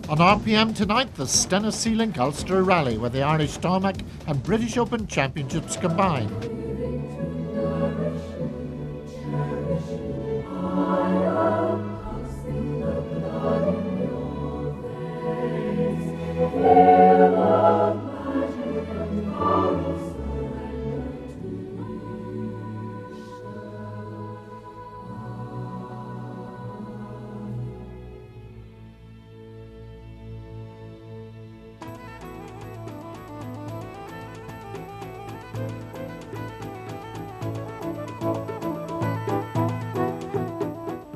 On RPM tonight, the Stena Sea-Link Ulster Rally, where the Irish Tarmac and British Open Championships combine.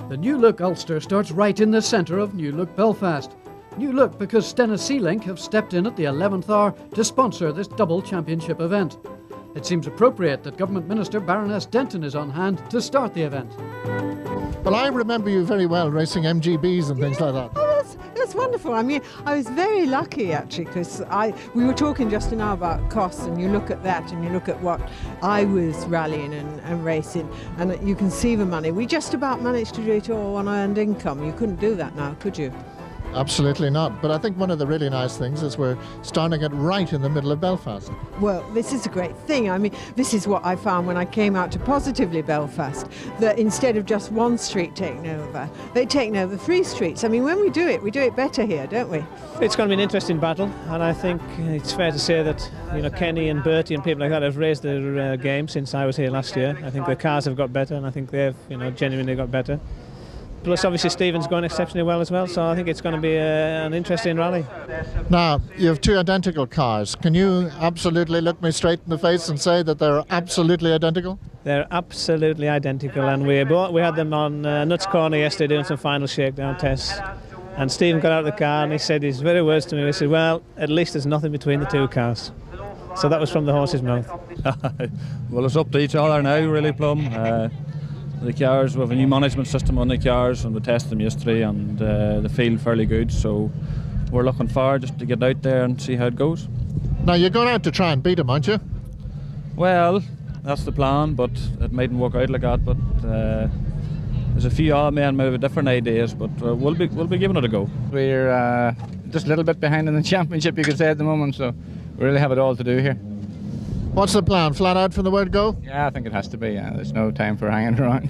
The New Look Ulster starts right in the centre of New Look Belfast. New Look because Stena Sea-Link have stepped in at the 11th hour to sponsor this double championship event. It seems appropriate that Government Minister Baroness Denton is on hand to start the event. Well, I remember you very well racing MGBs and things like that. That's wonderful. I mean, I was very lucky actually, because we were talking just now about costs, and you look at that and you look at what I was rallying and racing, and you can see the money. We just about managed to do it all on earned income. You couldn't do that now, could you? Absolutely not. But I think one of the really nice things is we're starting it right in the middle of Belfast. Well, this is a great thing. I mean, this is what I found when I came out to Positively Belfast, that instead of just one street taking over, they've taken over 3 streets. I mean, when we do it better here, don't we? It's going to be an interesting battle, and I think it's fair to say that, you know, Kenny and Bertie and people like that have raised their game since I was here last year. I think the cars have got better, and I think they've, you know, genuinely got better. Plus, obviously, Stephen's going exceptionally well as well, so I think it's going to be an interesting rally. Now, you have 2 identical cars. Can you absolutely look me straight in the face and say that they're absolutely identical? They're absolutely identical, and we had them on Nuts Corner yesterday doing some final shakedown tests. And Stephen got out of the car and he said his very words to me. He said, "Well, at least there's nothing between the 2 cars." So that was from the horse's mouth. Well, it's up to each other now, really, Plum. The cars, we have a new management system on the cars, and we tested them yesterday, and they feel fairly good, so we're looking forward just to get out there and see how it goes. Now, you're going out to try and beat them, aren't you? Well, that's the plan, but it mightn't work out like that. But there's a few odd men maybe with different ideas, but we'll be giving it a go. We're just a little bit behind in the championship, you could say, at the moment, so we really have it all to do here. What's the plan? Flat out from the word go? Yeah, I think it has to be. Yeah, there's no time for hanging around.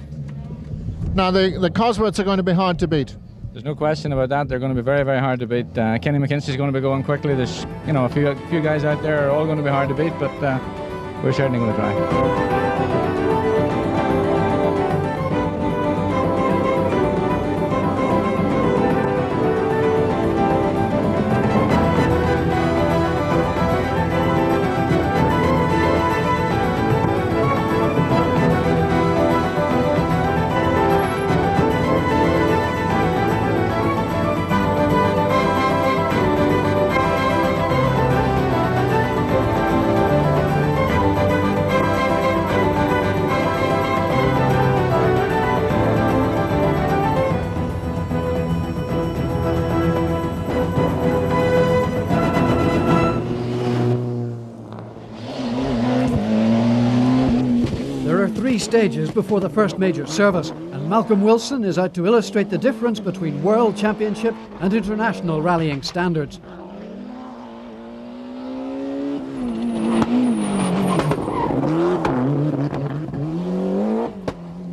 Now, the Cosworths are going to be hard to beat. There's no question about that. They're going to be very, very hard to beat. Kenny McKinstry is going to be going quickly. There's, you know, a few guys out there are all going to be hard to beat, but we're certainly going to try. There are 3 stages before the first major service, and Malcolm Wilson is out to illustrate the difference between World Championship and international rallying standards.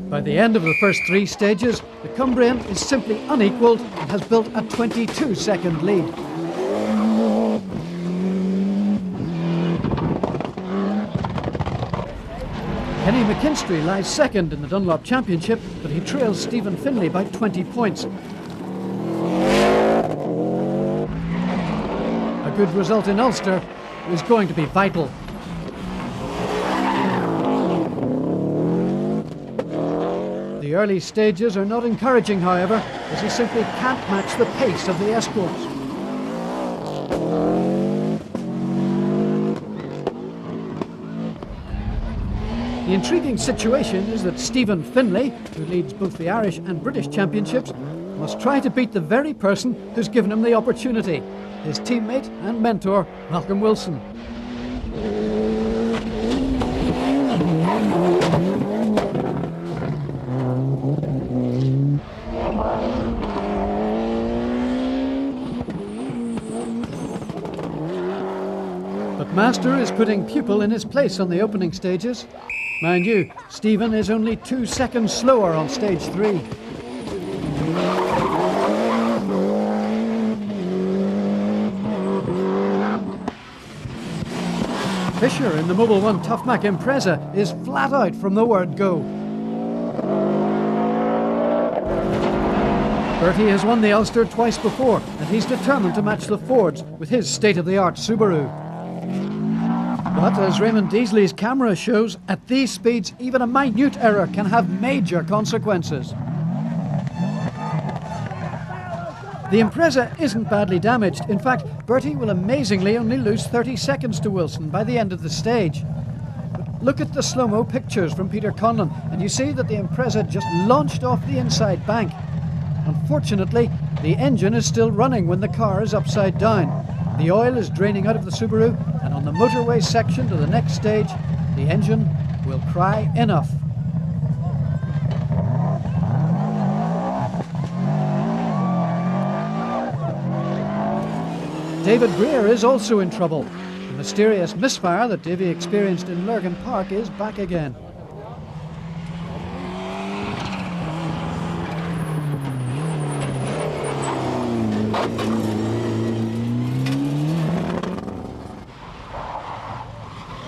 By the end of the first 3 stages, the Cumbrian is simply unequalled and has built a 22-second lead. Kenny McKinstry lies second in the Dunlop Championship, but he trails Stephen Finlay by 20 points. A good result in Ulster is going to be vital. The early stages are not encouraging, however, as he simply can't match the pace of the Escorts. The intriguing situation is that Stephen Finlay, who leads both the Irish and British championships, must try to beat the very person who's given him the opportunity, his teammate and mentor, Malcolm Wilson. Master is putting pupil in his place on the opening stages. Mind you, Stephen is only 2 seconds slower on stage 3. Fisher in the Mobile 1 Tarmac Impreza is flat out from the word go. Bertie has won the Ulster twice before, and he's determined to match the Fords with his state-of-the-art Subaru. But as Raymond Deasley's camera shows, at these speeds even a minute error can have major consequences. The Impreza isn't badly damaged. In fact, Bertie will amazingly only lose 30 seconds to Wilson by the end of the stage. But look at the slow-mo pictures from Peter Conlon, and you see that the Impreza just launched off the inside bank. Unfortunately, the engine is still running when the car is upside down. The oil is draining out of the Subaru, and on the motorway section to the next stage, the engine will cry enough. David Greer is also in trouble. The mysterious misfire that Davy experienced in Lurgan Park is back again.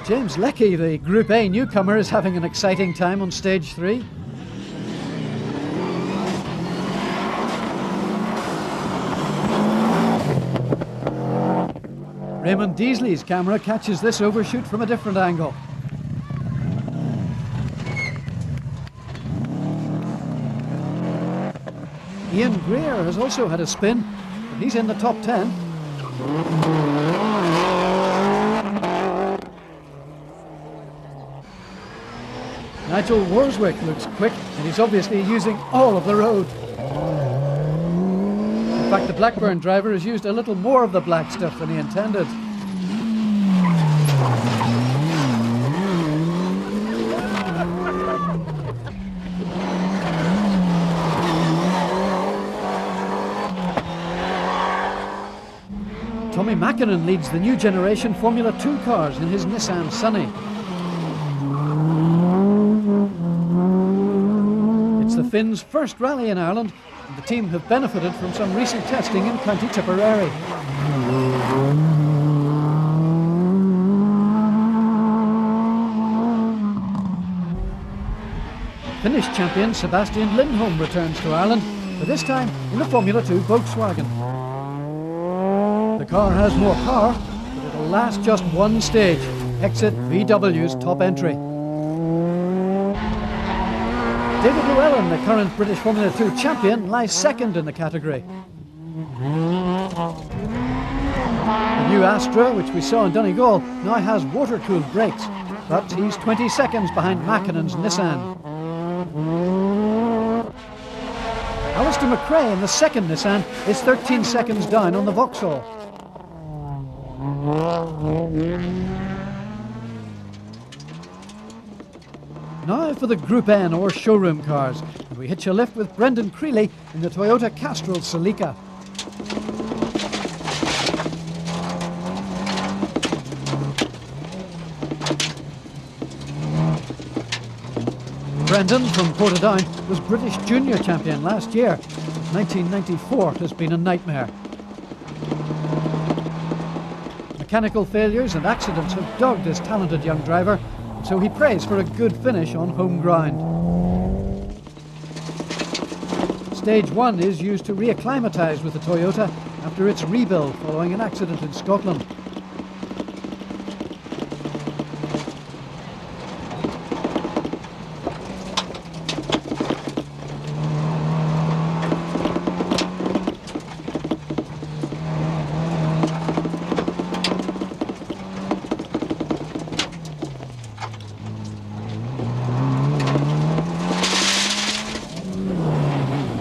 James Leckie, the Group A newcomer, is having an exciting time on stage 3. Raymond Deasley's camera catches this overshoot from a different angle. Ian Greer has also had a spin, but he's in the top 10. Nigel Worswick looks quick, and he's obviously using all of the road. In fact, the Blackburn driver has used a little more of the black stuff than he intended. Tommi Mäkinen leads the new generation Formula 2 cars in his Nissan Sunny. It's the Finns' first rally in Ireland, and the team have benefited from some recent testing in County Tipperary. Finnish champion Sebastian Lindholm returns to Ireland, but this time in the Formula 2 Volkswagen. The car has more power, but it'll last just one stage. Exit VW's top entry. David Llewellyn, the current British Formula 2 champion, lies second in the category. The new Astra, which we saw in Donegal, now has water-cooled brakes, but he's 20 seconds behind Mäkinen's Nissan. Alistair McRae in the second Nissan is 13 seconds down on the Vauxhall. Now for the Group N or showroom cars, and we hitch a lift with Brendan Creeley in the Toyota Castrol Celica. Brendan from Portadown was British Junior Champion last year. 1994 has been a nightmare. Mechanical failures and accidents have dogged this talented young driver, so he prays for a good finish on home ground. Stage 1 is used to reacclimatise with the Toyota after its rebuild following an accident in Scotland.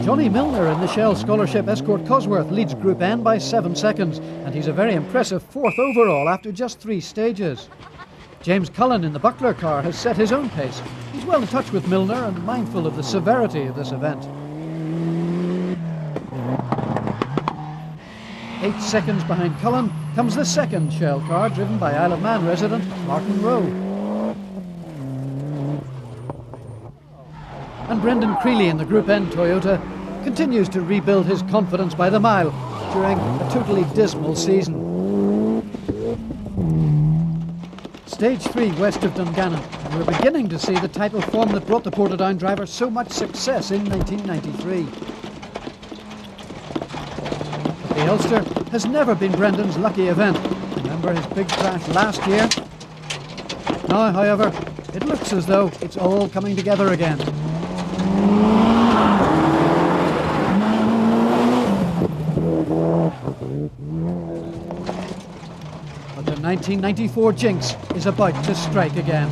Johnny Milner in the Shell Scholarship Escort Cosworth leads Group N by 7 seconds, and he's a very impressive 4th overall after just 3 stages. James Cullen in the Buckler car has set his own pace. He's well in touch with Milner and mindful of the severity of this event. 8 seconds behind Cullen comes the second Shell car driven by Isle of Man resident Martin Rowe. And Brendan Creeley in the Group N Toyota continues to rebuild his confidence by the mile during a totally dismal season. Stage 3 west of Dungannon, and we're beginning to see the type of form that brought the Portadown driver so much success in 1993. But the Ulster has never been Brendan's lucky event. Remember his big crash last year? Now, however, it looks as though it's all coming together again. But the 1994 jinx is about to strike again.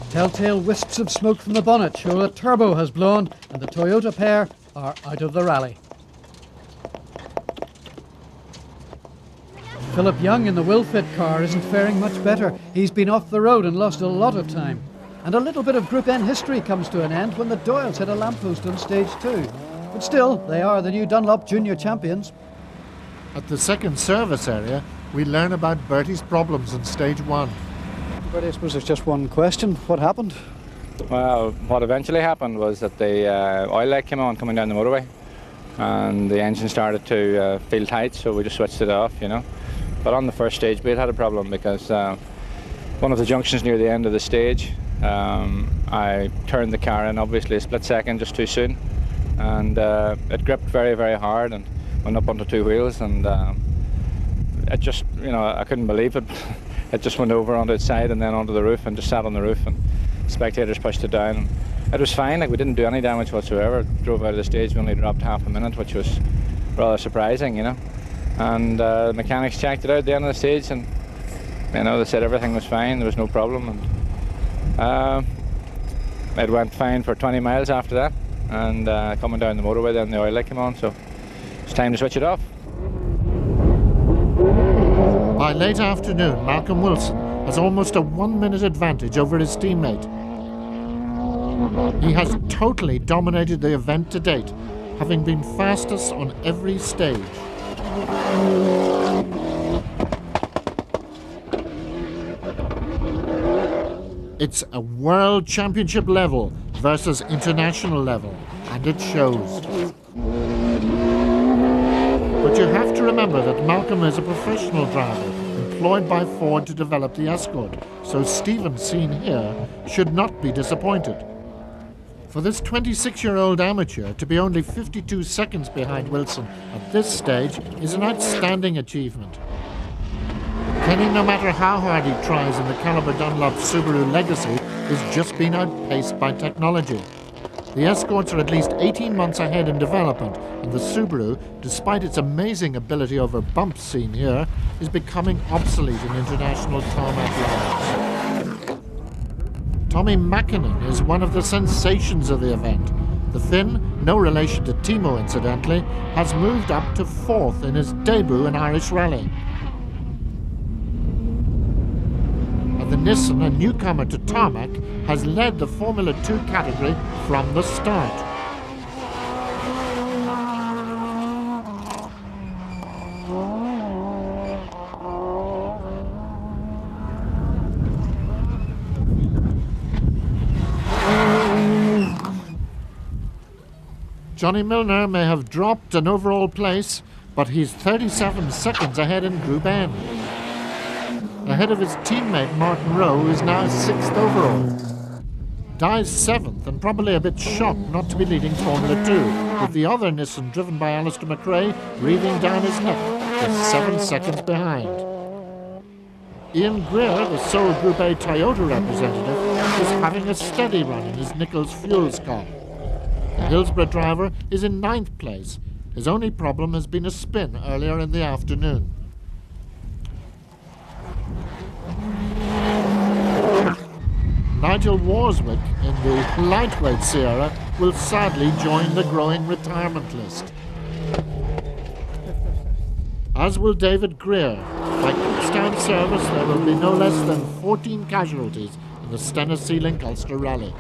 Telltale wisps of smoke from the bonnet show a turbo has blown and the Toyota pair are out of the rally. Philip Young in the Will-Fit car isn't faring much better. He's been off the road and lost a lot of time. And a little bit of Group N history comes to an end when the Doyles hit a lamppost on stage 2. But still, they are the new Dunlop Junior champions. At the second service area, we learn about Bertie's problems in stage 1. Bertie, I suppose there's just one question. What happened? Well, what eventually happened was that the oil light came on coming down the motorway, and the engine started to feel tight, so we just switched it off, you know. But on the first stage, we had a problem because one of the junctions near the end of the stage, I turned the car in, obviously a split second, just too soon, and it gripped very, very hard and went up onto two wheels, and it just, you know, I couldn't believe it. It just went over onto its side and then onto the roof and just sat on the roof, and spectators pushed it down. It was fine, like we didn't do any damage whatsoever. Drove out of the stage, we only dropped half a minute, which was rather surprising, you know. And the mechanics checked it out at the end of the stage, and you know, they said everything was fine, there was no problem, and it went fine for 20 miles after that. And coming down the motorway, then the oil light came on, so it's time to switch it off. By late afternoon, Malcolm Wilson has almost a 1-minute advantage over his teammate. He has totally dominated the event to date, having been fastest on every stage. It's a World Championship level versus international level, and it shows. But you have to remember that Malcolm is a professional driver employed by Ford to develop the Escort, so Stephen, seen here, should not be disappointed. For this 26-year-old amateur to be only 52 seconds behind Wilson at this stage is an outstanding achievement. Kenny, no matter how hard he tries in the caliber Dunlop Subaru legacy, is just being outpaced by technology. The Escorts are at least 18 months ahead in development, and the Subaru, despite its amazing ability over bumps seen here, is becoming obsolete in international tarmac rallies. Tommi Mäkinen is one of the sensations of the event. The Finn, no relation to Timo incidentally, has moved up to 4th in his debut in Irish Rally. The Nissan, a newcomer to tarmac, has led the Formula 2 category from the start. Johnny Milner may have dropped an overall place, but he's 37 seconds ahead in Group N. Ahead of his teammate Martin Rowe, who is now 6th overall. Dye's 7th and probably a bit shocked not to be leading Formula 2, with the other Nissan driven by Alistair McRae breathing down his neck, just 7 seconds behind. Ian Greer, the sole Group A Toyota representative, is having a steady run in his Nichols Fuels car. The Hillsborough driver is in 9th place. His only problem has been a spin earlier in the afternoon. Nigel Warswick in the lightweight Sierra will sadly join the growing retirement list. As will David Greer. By Kickstand service, there will be no less than 14 casualties in the Stena Sea Link Ulster Rally.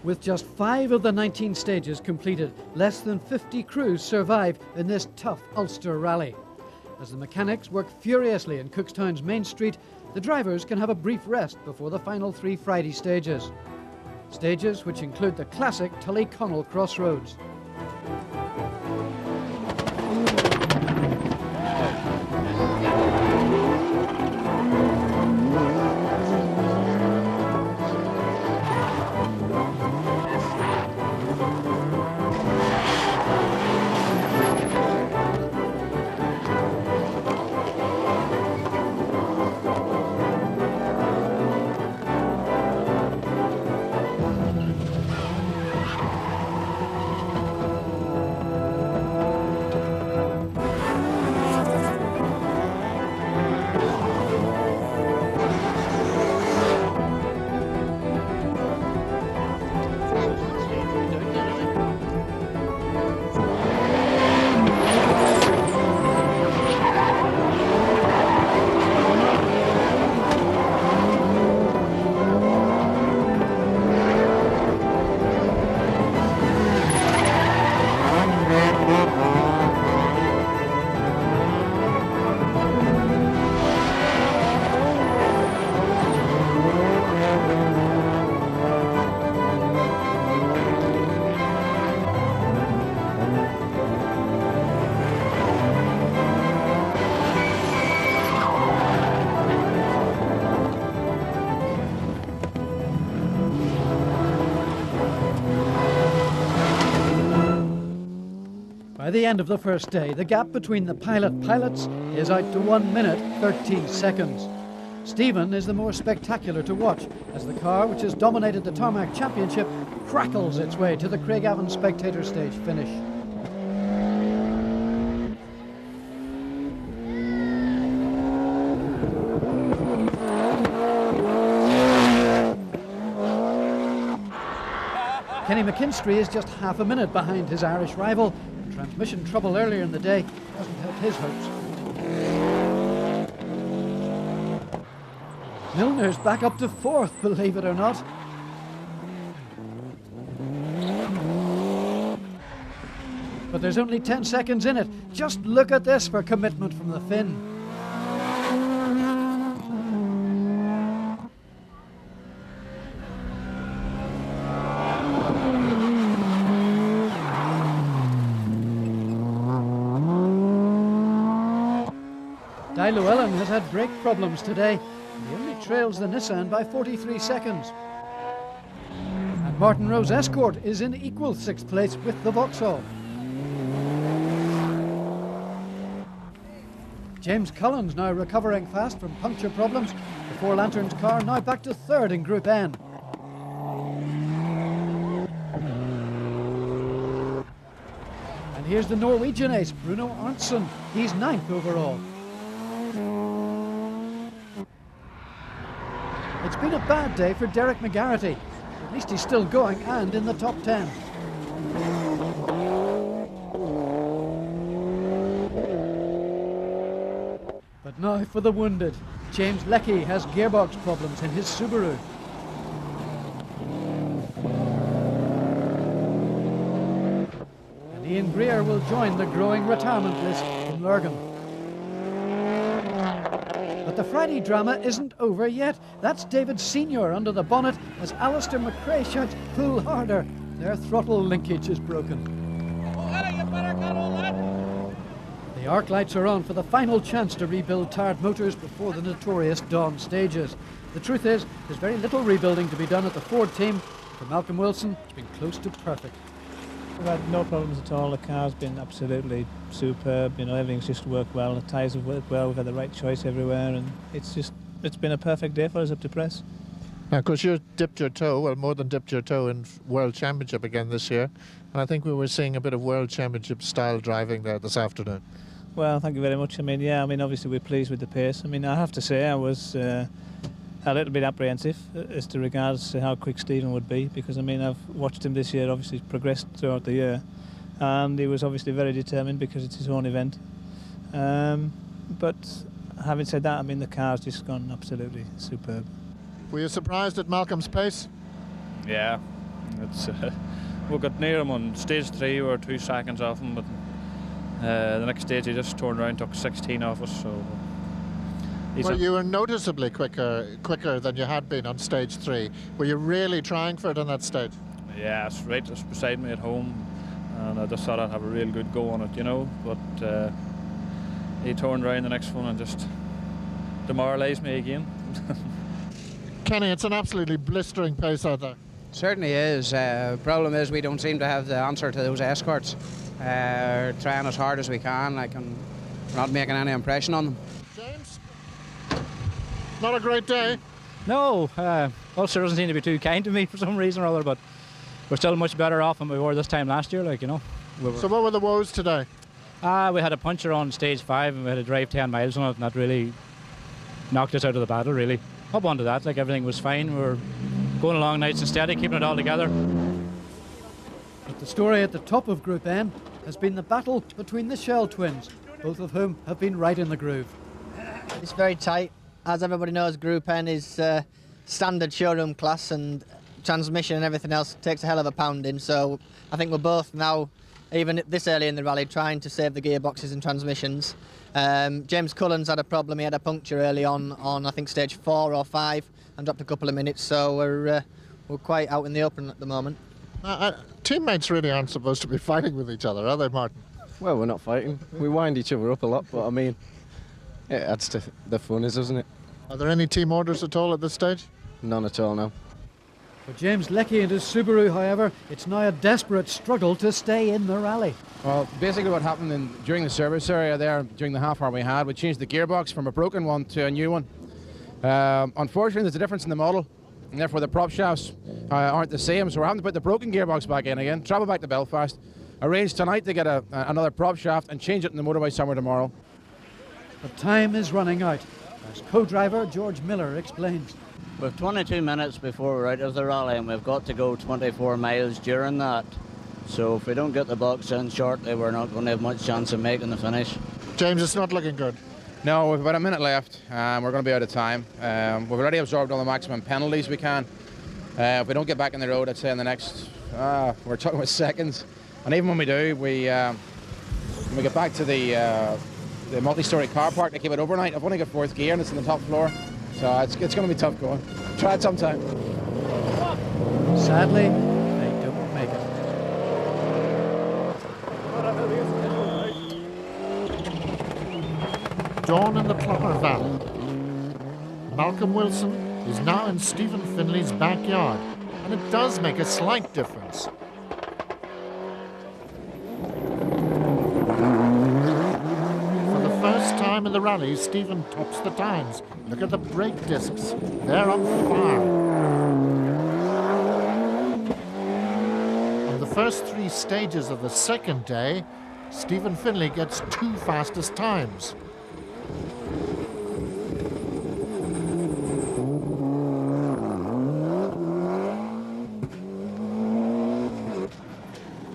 With just 5 of the 19 stages completed, less than 50 crews survive in this tough Ulster Rally. As the mechanics work furiously in Cookstown's Main Street, the drivers can have a brief rest before the final 3 Friday stages. Stages which include the classic Tullyconnell Crossroads. By the end of the first day, the gap between the pilots is out to 1 minute 13 seconds. Stephen is the more spectacular to watch as the car, which has dominated the Tarmac Championship, crackles its way to the Craigavon Spectator Stage finish. Kenny McKinstry is just half a minute behind his Irish rival. Transmission trouble earlier in the day hasn't helped his hopes. Milner's back up to 4th, believe it or not. But there's only 10 seconds in it. Just look at this for commitment from the Finn. Llewellyn has had brake problems today. He only trails the Nissan by 43 seconds. And Martin Rowe's Escort is in equal 6th place with the Vauxhall. James Cullen's now recovering fast from puncture problems. The Four Lanterns car now back to 3rd in Group N. And here's the Norwegian ace, Bruno Arntzen. He's 9th overall. It's been a bad day for Derek McGarrity. At least he's still going and in the top 10. But now for the wounded. James Leckie has gearbox problems in his Subaru. And Ian Greer will join the growing retirement list in Lurgan. But the Friday drama isn't over yet. That's David Senior under the bonnet as Alistair McRae shouts, "Pull harder." Their throttle linkage is broken. The arc lights are on for the final chance to rebuild tired motors before the notorious dawn stages. The truth is, there's very little rebuilding to be done at the Ford team. For Malcolm Wilson, it's been close to perfect. We've had no problems at all. The car's been absolutely superb. You know, everything's just worked well. The tyres have worked well. We've had the right choice everywhere, and it's been a perfect day for us up to press. Now, of course, you dipped your toe, well, more than dipped your toe in World Championship again this year, and I think we were seeing a bit of World Championship style driving there this afternoon. Well, thank you very much. I mean, yeah, obviously we're pleased with the pace. I mean, I have to say I was a little bit apprehensive as to regards to how quick Stephen would be, because I've watched him this year, obviously he's progressed throughout the year, and he was obviously very determined because it's his own event. But having said that, the car's just gone absolutely superb. Were you surprised at Malcolm's pace? Yeah, It's we got near him on stage 3. We were 2 seconds off him, but the next stage he just turned around, took 16 off us. So well, you were noticeably quicker than you had been on stage 3. Were you really trying for it on that stage? Yeah, it's right just beside me at home, and I just thought I'd have a real good go on it, you know. But he turned around the next one and just demoralised me again. Kenny, it's an absolutely blistering pace out there. Certainly is. Problem is we don't seem to have the answer to those escorts. Trying as hard as we can, like, and we're not making any impression on them. James, not a great day. No, Ulster doesn't seem to be too kind to me for some reason or other, but we're still much better off than we were this time last year, like, you know. So what were the woes today? We had a puncture on stage 5 and we had to drive 10 miles on it, and that really knocked us out of the battle, really. Up onto that, like, everything was fine. We were going along nice and steady, keeping it all together. But the story at the top of Group N has been the battle between the Shell twins, both of whom have been right in the groove. It's very tight. As everybody knows, Group N is standard showroom class, and transmission and everything else takes a hell of a pounding. So I think we're both now, even this early in the rally, trying to save the gearboxes and transmissions. James Cullen's had a problem. He had a puncture early on I think stage 4 or 5, and dropped a couple of minutes. So we're quite out in the open at the moment. Teammates really aren't supposed to be fighting with each other, are they, Martin? Well, we're not fighting. We wind each other up a lot, but I mean, yeah, that's the fun is, isn't it? Are there any team orders at all at this stage? None at all, no. For James Leckie and his Subaru, however, it's now a desperate struggle to stay in the rally. Well, basically what happened during the service area there, during the half hour we had, we changed the gearbox from a broken one to a new one. Unfortunately, there's a difference in the model, and therefore the prop shafts aren't the same, so we're having to put the broken gearbox back in again, travel back to Belfast, arrange tonight to get another prop shaft and change it in the motorway somewhere tomorrow. But time is running out, as co-driver George Miller explains. We've 22 minutes before we're out of the rally, and we've got to go 24 miles during that. So if we don't get the box in shortly, we're not going to have much chance of making the finish. James, it's not looking good. No, we've about a minute left. We're going to be out of time. We've already absorbed all the maximum penalties we can. If we don't get back in the road, I'd say in the next, we're talking about seconds. And even when we do, when we get back to the multi-storey car park to keep it overnight, I've only got 4th gear and it's on the top floor. So it's going to be tough going. Try it sometime. Sadly, they don't make it. Dawn in the Clopper Valley. Malcolm Wilson is now in Stephen Finlay's backyard, and it does make a slight difference. For the first time in the rally, Stephen tops the times. Look at the brake discs. They're on fire. On the first 3 stages of the second day, Stephen Finlay gets 2 fastest times.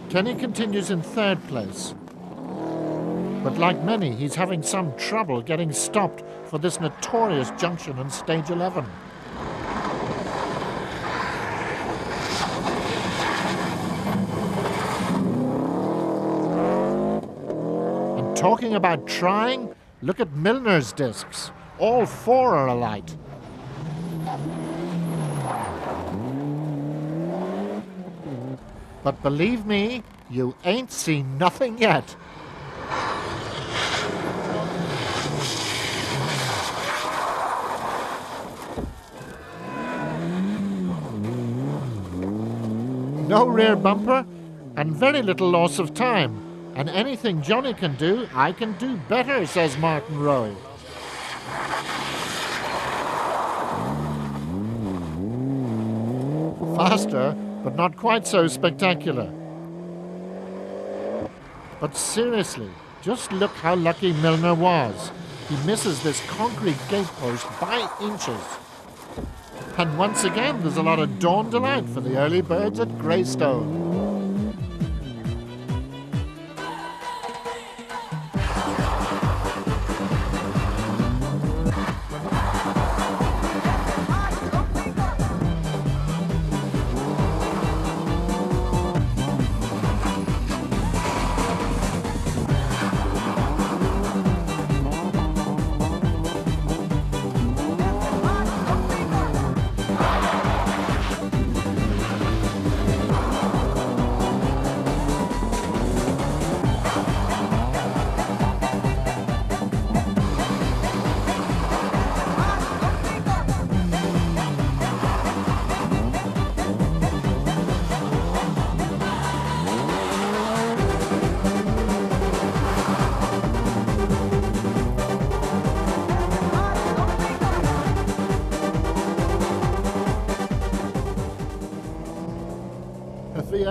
Kenny continues in 3rd place. But like many, he's having some trouble getting stopped for this notorious junction on stage 11. And talking about trying, look at Milner's discs. All 4 are alight. But believe me, you ain't seen nothing yet. No rear bumper and very little loss of time. And anything Johnny can do, I can do better, says Martin Roy. Faster, but not quite so spectacular. But seriously, just look how lucky Milner was. He misses this concrete gatepost by inches. And once again, there's a lot of dawn delight for the early birds at Greystone.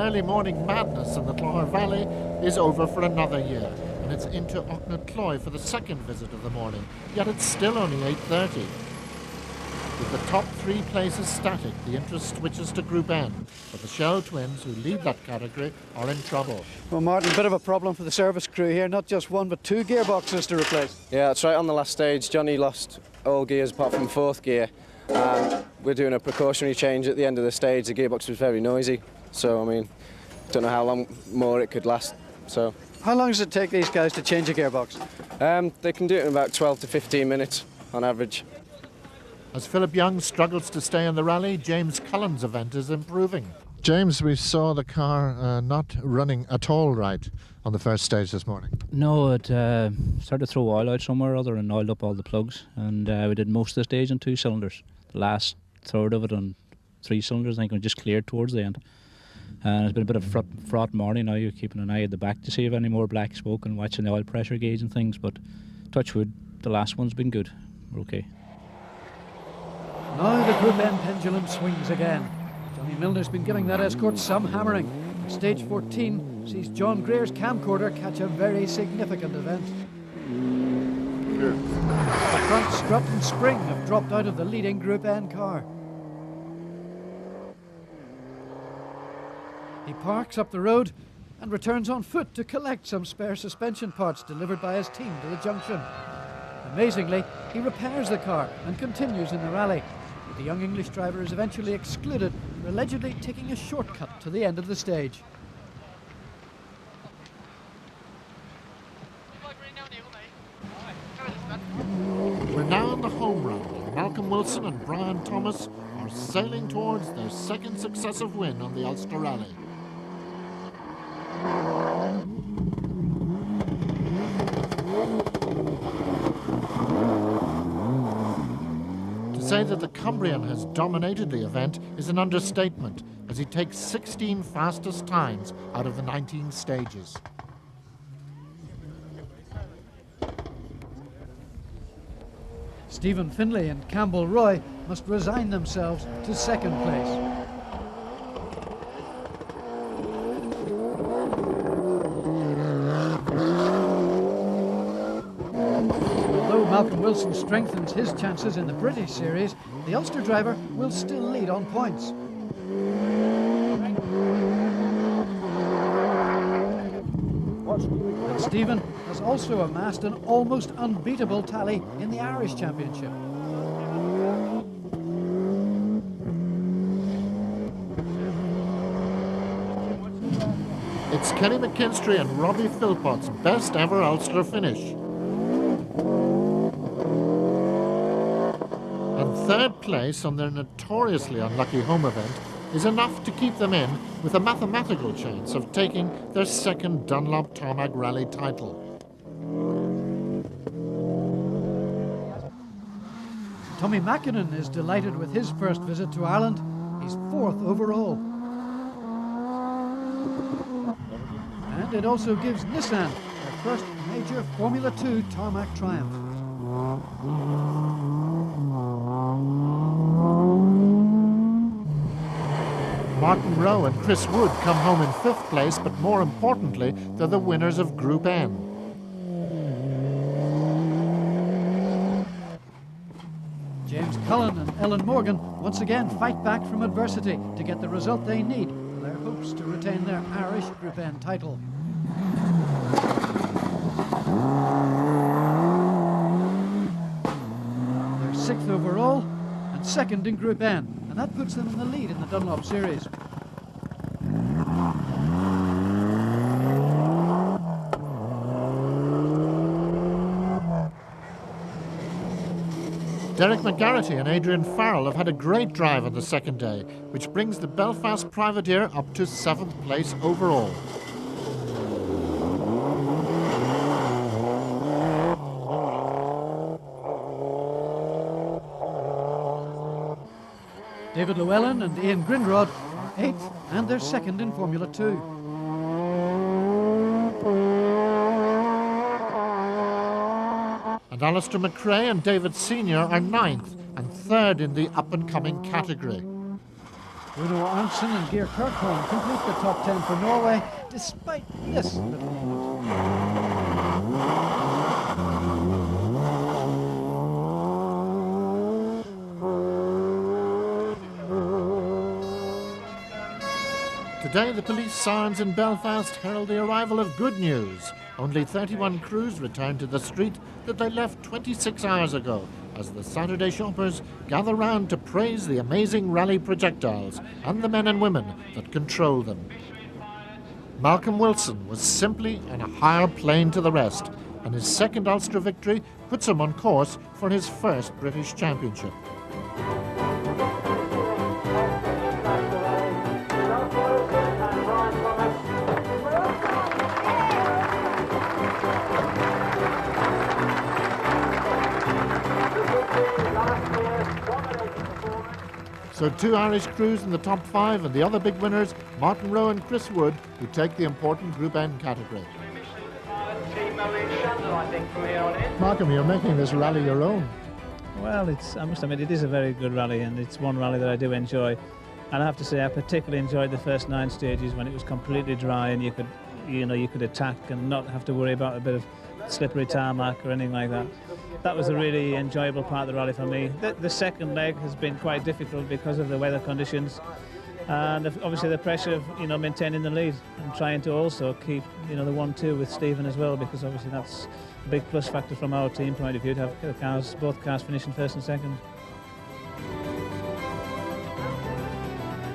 early morning madness in the Clogher Valley is over for another year, and it's into Aucknacloy for the second visit of the morning, yet it's still only 8:30. With the top 3 places static, the interest switches to Group N, but the Shell twins, who lead that category, are in trouble. Well, Martin, a bit of a problem for the service crew here. Not just 1, but 2 gearboxes to replace. Yeah, that's right. On the last stage, Johnny lost all gears apart from 4th gear. We're doing a precautionary change at the end of the stage. The gearbox was very noisy, so I mean, don't know how long more it could last. So, how long does it take these guys to change a gearbox? They can do it in about 12 to 15 minutes on average. As Philip Young struggles to stay in the rally, James Cullen's event is improving. James, we saw the car not running at all right on the first stage this morning. No, it started to throw oil out somewhere or other and oiled up all the plugs, and we did most of the stage in 2 cylinders. The last third of it on 3 cylinders, I think we just cleared towards the end. And it's been a bit of a fraught morning now. You're keeping an eye at the back to see if any more black smoke and watching the oil pressure gauge and things, but touch wood, the last one's been good. We're okay. Now the Group N pendulum swings again. Johnny Milner's been giving that Escort some hammering. Stage 14 sees John Greer's camcorder catch a very significant event. The front strut and spring have dropped out of the leading Group N car. He parks up the road and returns on foot to collect some spare suspension parts delivered by his team to the junction. Amazingly, he repairs the car and continues in the rally. The young English driver is eventually excluded for allegedly taking a shortcut to the end of the stage. We're now in the home run, and Malcolm Wilson and Brian Thomas are sailing towards their second successive win on the Ulster Rally. To say that the Cumbrian has dominated the event is an understatement, as he takes 16 fastest times out of the 19 stages. Stephen Finlay and Campbell Roy must resign themselves to second place. Although Malcolm Wilson strengthens his chances in the British Series, the Ulster driver will still lead on points. And Stephen has also amassed an almost unbeatable tally in the Irish Championship. It's Kenny McKinstry and Robbie Philpott's best ever Ulster finish. And third place on their notoriously unlucky home event is enough to keep them in with a mathematical chance of taking their second Dunlop Tarmac Rally title. Tommi Mäkinen is delighted with his first visit to Ireland. He's 4th overall. And it also gives Nissan their first major Formula 2 tarmac triumph. Martin Rowe and Chris Wood come home in 5th place, but more importantly, they're the winners of Group N. James Cullen and Ellen Morgan once again fight back from adversity to get the result they need for their hopes to retain their Irish Group N title. They're 6th overall and 2nd in Group N, and that puts them in the lead in the Dunlop Series. Derek McGarrity and Adrian Farrell have had a great drive on the second day, which brings the Belfast Privateer up to 7th place overall. David Llewellyn and Ian Grindrod are 8th and they're 2nd in Formula 2. And Alistair McRae and David Senior are 9th and 3rd in the up-and-coming category. Bruno Arntzen and Geir Kirkholm complete the top 10 for Norway, despite this little moment. Today, the police sirens in Belfast herald the arrival of good news. Only 31 crews returned to the street that they left 26 hours ago, as the Saturday shoppers gather round to praise the amazing rally projectiles and the men and women that control them. Malcolm Wilson was simply on a higher plane to the rest, and his second Ulster victory puts him on course for his first British Championship. So 2 Irish crews in the top 5 and the other big winners, Martin Rowe and Chris Wood, who take the important Group N category. Malcolm, you're making this rally your own. Well, I must admit, it is a very good rally, and it's one rally that I do enjoy. And I have to say, I particularly enjoyed the first 9 stages when it was completely dry and you could attack and not have to worry about a bit of slippery tarmac or anything like that. That was a really enjoyable part of the rally for me. The second leg has been quite difficult because of the weather conditions and obviously the pressure of maintaining the lead and trying to also keep the 1-2 with Stephen as well, because obviously that's a big plus factor from our team point of view to have both cars finishing first and second.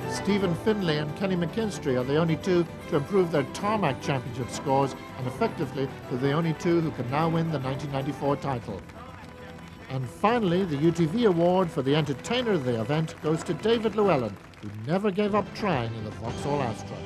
Stephen Finlay and Kenny McKinstry are the only 2 to improve their Tarmac Championship scores, and effectively they're the only 2 who can now win the 1994 title. And finally, the UTV award for the entertainer of the event goes to David Llewellyn, who never gave up trying in the Vauxhall Astra.